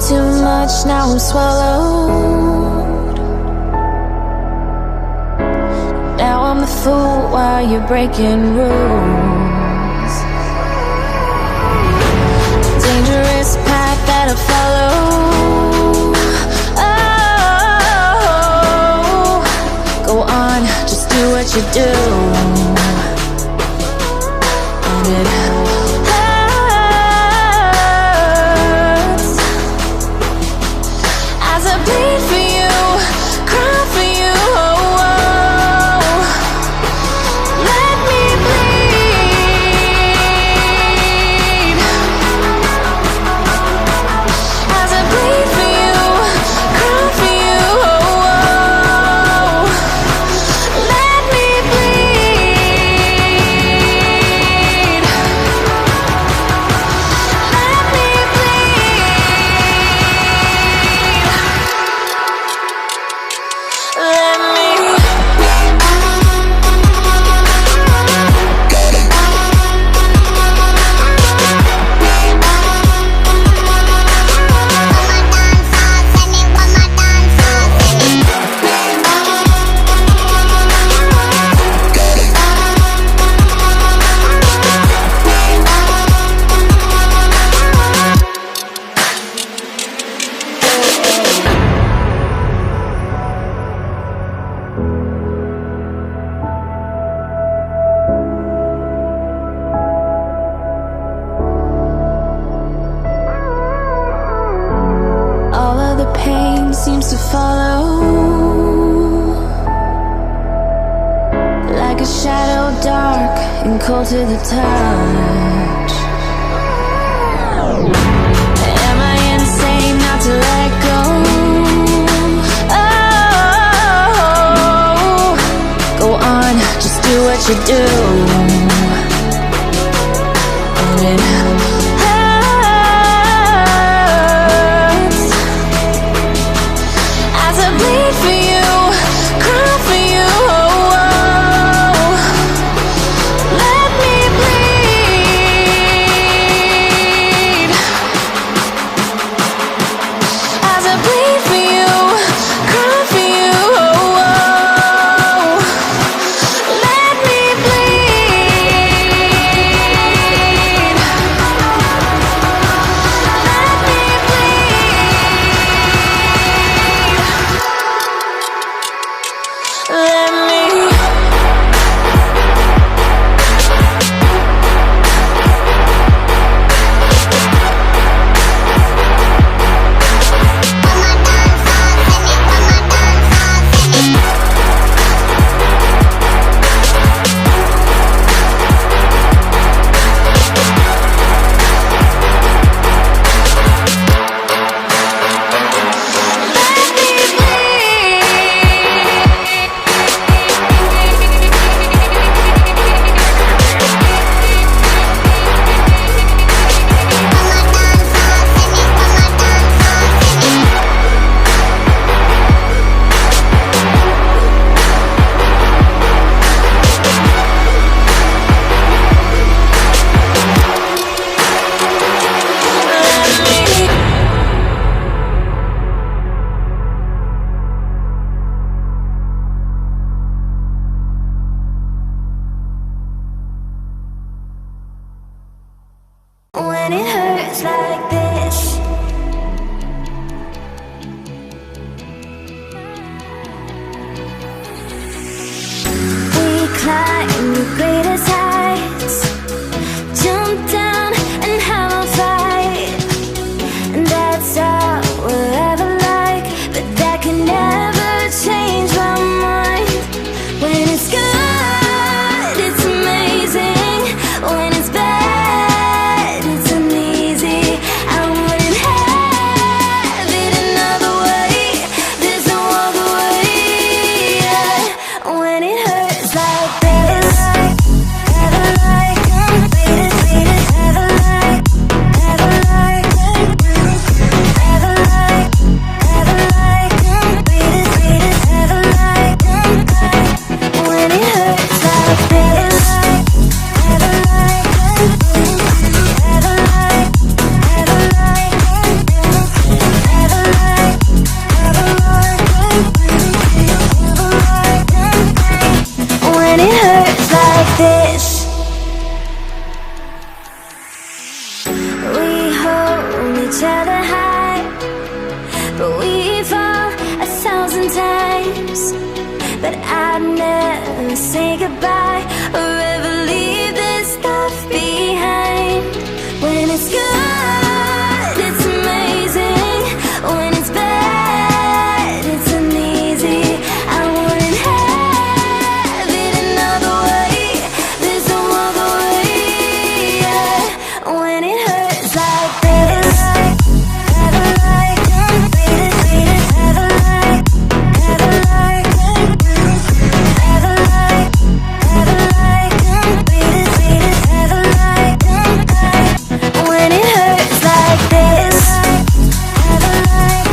too much, now I'm swallowed. Now I'm the fool while you're breaking rules. Dangerous path that I follow. Oh, go on, just do what you do. And it hurts as I bleed for you, cry for you. Oh, oh. Let me bleed as I bleed for you, cry for you. Oh, oh. Let me bleed. Let me bleed. Let me. All of the pain seems to follow, like a shadow, dark and cold to the touch. Am I insane not to let go? Oh, go on, just do what you do. And it hurts as I bleed for you, cry for you. Oh, oh. Let me bleed as I bleed for you, cry for you. Oh, oh. Let me bleed. Let me bleed. Let me. When it hurts like this, we climb the greatest heights, jump down and have a fight, and that's all we'll ever like. But that can never change my mind. When it's good, it's amazing. When it's bad, it's uneasy. each other high, but we fall 1,000 times. But I'd never say goodbye or ever leave this stuff behind. When it's good, it's amazing. When it's bad, it's uneasy. I wouldn't have it another way. There's no other way, yeah. When it hurts like this, have a light, beat it, have a light, have a light, have a light, have a light, beat it, have a light. When it hurts like this, have a light,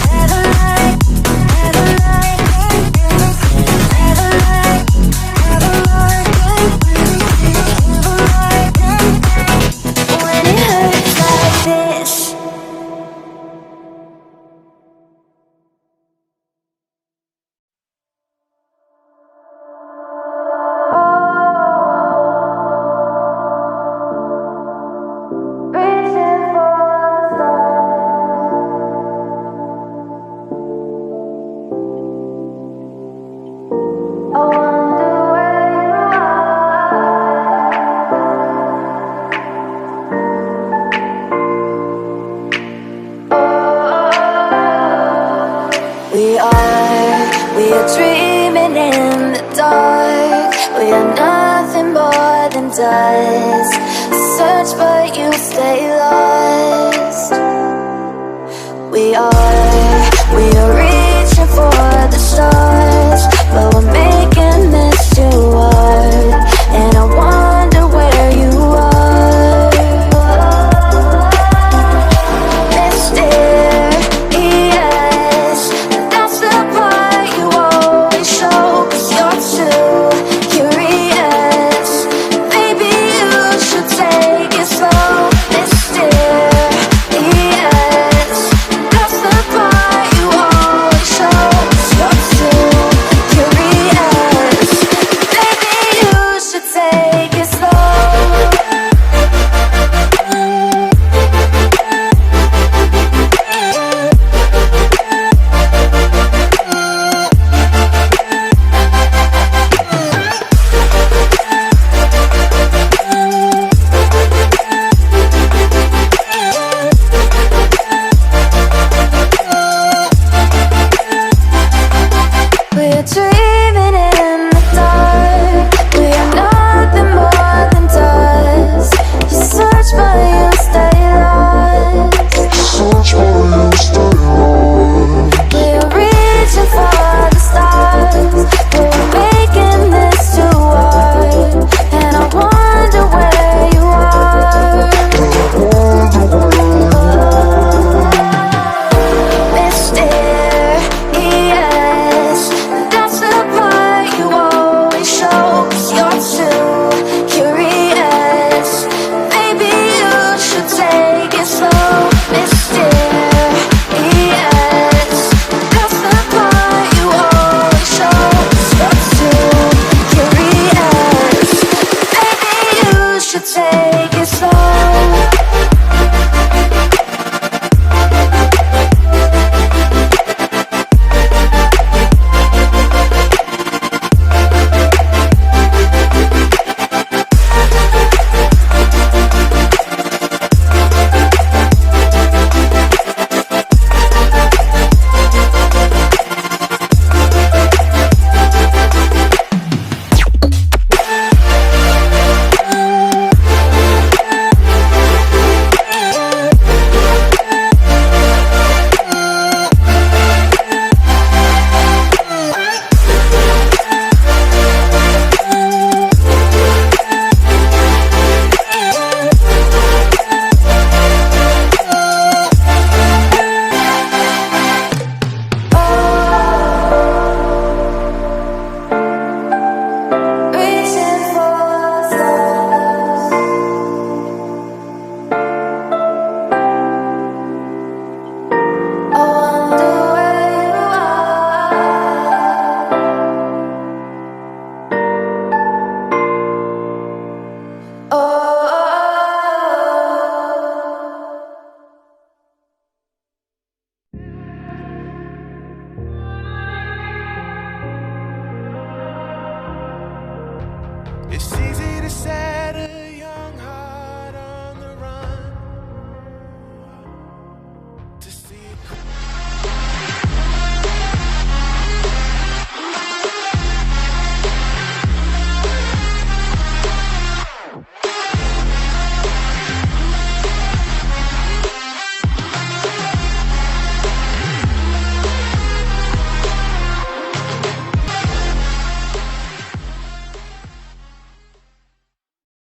have a light, have a light, have a light, have a light, when it hurts like this. Reaching for the stars. I wonder where you are. We are dreaming in the dark. We are nothing more than dust. Search but you stay lost. We are reaching for the stars, but we're making this too